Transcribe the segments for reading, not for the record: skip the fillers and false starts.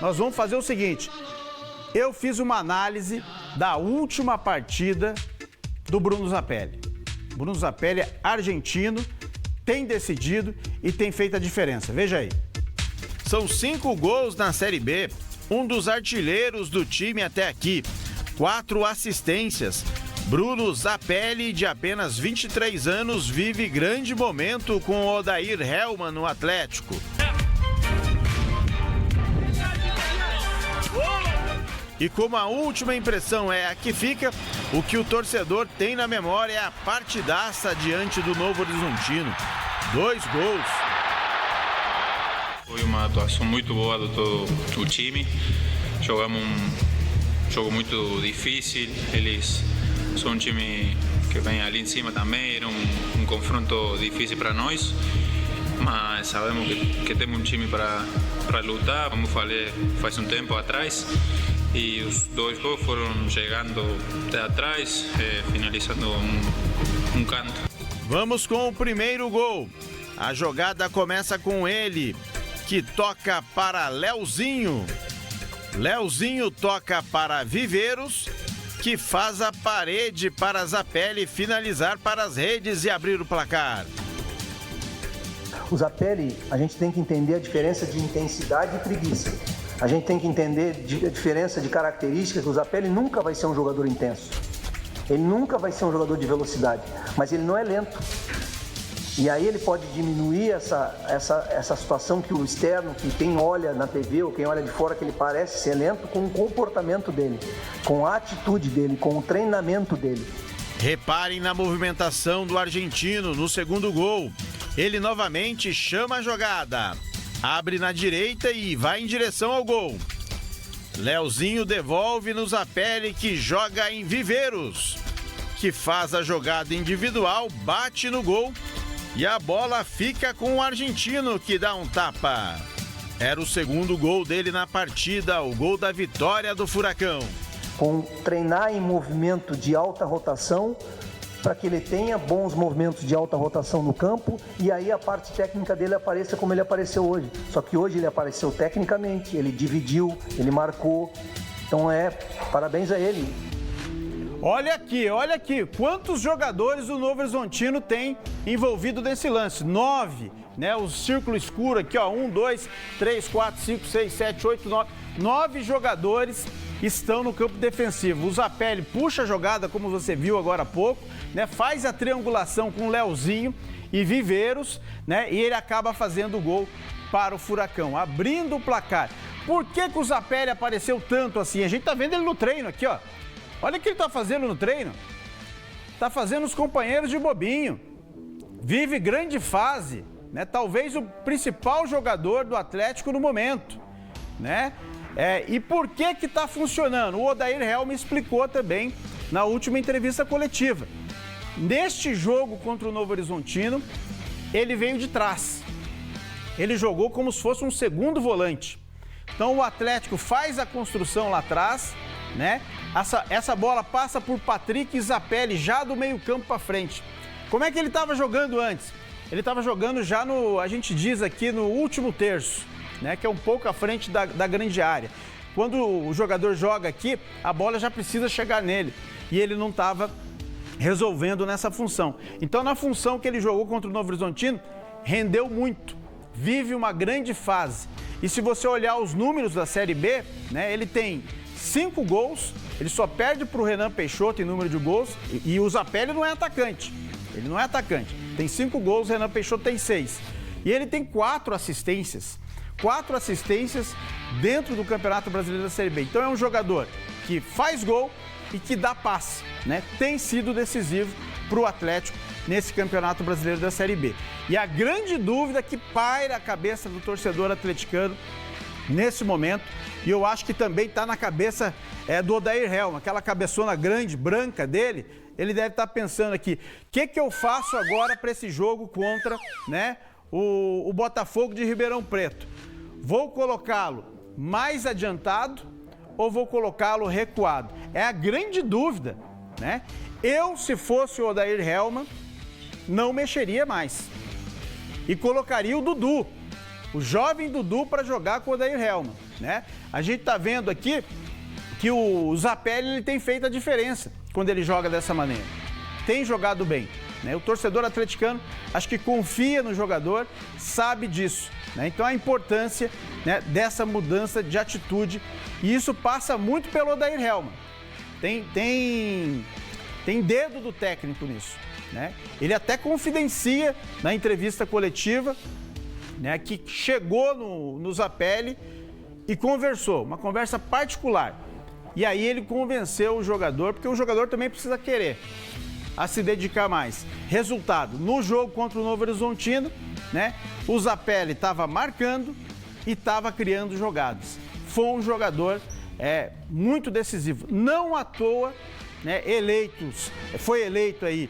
nós vamos fazer o seguinte. Eu fiz uma análise da última partida do Bruno Zapelli. Bruno Zapelli é argentino, tem decidido e tem feito a diferença. Veja aí. São 5 gols na Série B, um dos artilheiros do time até aqui. 4 assistências. Bruno Zapelli, de apenas 23 anos, vive grande momento com o Odair Hellmann no Atlético. E como a última impressão é a que fica, o que o torcedor tem na memória é a partidaça diante do Novo Horizontino. 2 gols. Foi uma atuação muito boa do todo o time. Jogamos um jogo muito difícil. Eles são um time que vem ali em cima também. Era um confronto difícil para nós. Mas sabemos que temos um time para lutar, como falei faz um tempo atrás. E os 2 gols foram chegando até atrás, finalizando um canto. Vamos com o primeiro gol. A jogada começa com ele, que toca para Leozinho. Leozinho toca para Viveiros, que faz a parede para Zapelli finalizar para as redes e abrir o placar. O Zapelli, a gente tem que entender a diferença de intensidade e preguiça. A gente tem que entender a diferença de características. O Zapelli nunca vai ser um jogador intenso. Ele nunca vai ser um jogador de velocidade, mas ele não é lento. E aí ele pode diminuir essa situação que o externo, que quem olha na TV ou quem olha de fora, que ele parece ser lento, com o comportamento dele, com a atitude dele, com o treinamento dele. Reparem na movimentação do argentino no segundo gol. Ele novamente chama a jogada. Abre na direita e vai em direção ao gol. Leozinho devolve no Zapelli, que joga em Viveiros, que faz a jogada individual, bate no gol e a bola fica com o argentino, que dá um tapa. Era o segundo gol dele na partida, o gol da vitória do Furacão. Com treinar em movimento de alta rotação, para que ele tenha bons movimentos de alta rotação no campo e aí a parte técnica dele apareça como ele apareceu hoje. Só que hoje ele apareceu tecnicamente, ele dividiu, ele marcou. Então parabéns a ele. Olha aqui, quantos jogadores o Novo Horizontino tem envolvido nesse lance? 9, né? O círculo escuro aqui, ó, 1, 2, 3, 4, 5, 6, 7, 8, 9. 9 jogadores estão no campo defensivo. O Zapelli puxa a jogada, como você viu agora há pouco, né? Faz a triangulação com o Leozinho e Viveiros, né? E ele acaba fazendo o gol para o Furacão, abrindo o placar. Por que o Zapelli apareceu tanto assim? A gente tá vendo ele no treino aqui, ó. Olha o que ele tá fazendo no treino. Tá fazendo os companheiros de bobinho. Vive grande fase, né? Talvez o principal jogador do Atlético no momento, né? E por que que tá funcionando? O Odair Hellmann explicou também na última entrevista coletiva. Neste jogo contra o Novo Horizontino, ele veio de trás. Ele jogou como se fosse um segundo volante. Então o Atlético faz a construção lá atrás, né? Essa bola passa por Patrick e Zapelli já do meio-campo para frente. Como é que ele estava jogando antes? Ele estava jogando já a gente diz aqui, no último terço, né? Que é um pouco à frente da grande área. Quando o jogador joga aqui, a bola já precisa chegar nele. E ele não estava resolvendo nessa função. Então, na função que ele jogou contra o Novo Horizontino, rendeu muito. Vive uma grande fase. E se você olhar os números da Série B, né? Ele tem 5 gols, ele só perde para o Renan Peixoto em número de gols. E o Zapelli não é atacante. Ele não é atacante. Tem 5 gols, o Renan Peixoto tem 6. E ele tem 4 assistências. 4 assistências dentro do Campeonato Brasileiro da Série B. Então é um jogador que faz gol e que dá passe, né? Tem sido decisivo para o Atlético nesse Campeonato Brasileiro da Série B. E a grande dúvida que paira a cabeça do torcedor atleticano nesse momento, e eu acho que também está na cabeça do Odair Hellmann, aquela cabeçona grande, branca dele, ele deve estar pensando aqui, o que eu faço agora para esse jogo contra, né, o Botafogo de Ribeirão Preto? Vou colocá-lo mais adiantado ou vou colocá-lo recuado? É a grande dúvida, né? Eu, se fosse o Odair Hellmann, não mexeria mais. E colocaria o Dudu, o jovem Dudu, para jogar com o Odair Hellmann. né? A gente tá vendo aqui que o Zapelli ele tem feito a diferença quando ele joga dessa maneira. Tem jogado bem, né? O torcedor atleticano acho que confia no jogador, sabe disso, né? Então a importância, né, dessa mudança de atitude, e isso passa muito pelo Odair Hellmann. Tem dedo do técnico nisso, né? Ele até confidencia na entrevista coletiva, né, que chegou no Zapelli e conversou, uma conversa particular. E aí ele convenceu o jogador, porque o jogador também precisa querer a se dedicar mais. Resultado, no jogo contra o Novo Horizontino, né, o Zapelli estava marcando e estava criando jogadas. Foi um jogador muito decisivo. Não à toa, né, foi eleito aí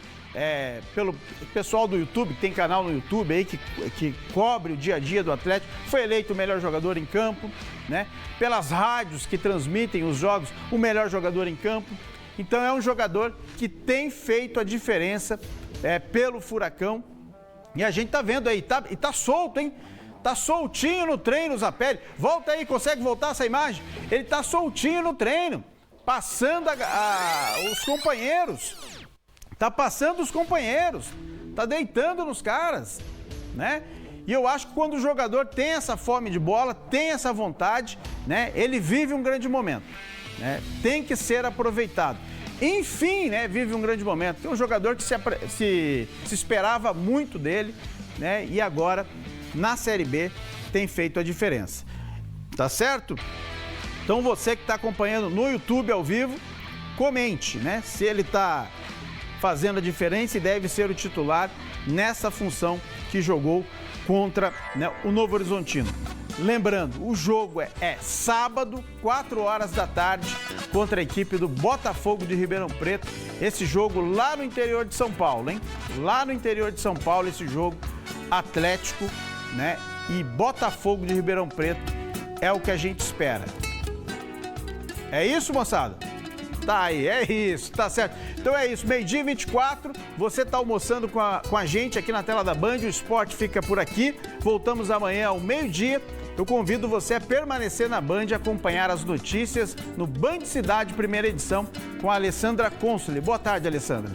pelo pessoal do YouTube, que tem canal no YouTube aí que cobre o dia a dia do Atlético, foi eleito o melhor jogador em campo, né? Pelas rádios que transmitem os jogos, o melhor jogador em campo. Então é um jogador que tem feito a diferença pelo Furacão. E a gente tá vendo aí, e tá solto, hein? Tá soltinho no treino, o Zapelli. Volta aí, consegue voltar essa imagem? Ele tá soltinho no treino, passando os companheiros. Tá passando os companheiros, tá deitando nos caras, né? E eu acho que quando o jogador tem essa fome de bola, tem essa vontade, né? Ele vive um grande momento, né? Tem que ser aproveitado. Enfim, né? Vive um grande momento. Tem um jogador que se esperava muito dele, né? E agora, na Série B, tem feito a diferença. Tá certo? Então você que está acompanhando no YouTube ao vivo, comente, né? Se ele está fazendo a diferença e deve ser o titular nessa função que jogou contra, né, o Novo Horizontino. Lembrando, o jogo é sábado, 4 horas da tarde, contra a equipe do Botafogo de Ribeirão Preto. Esse jogo lá no interior de São Paulo, hein? Lá no interior de São Paulo, esse jogo Atlético, né, e Botafogo de Ribeirão Preto é o que a gente espera. É isso, moçada? Tá aí, é isso, tá certo. Então é isso, 12h24, você tá almoçando com a gente aqui na tela da Band, o esporte fica por aqui. Voltamos amanhã ao meio-dia. Eu convido você a permanecer na Band e acompanhar as notícias no Band Cidade, primeira edição, com a Alessandra Consoli. Boa tarde, Alessandra.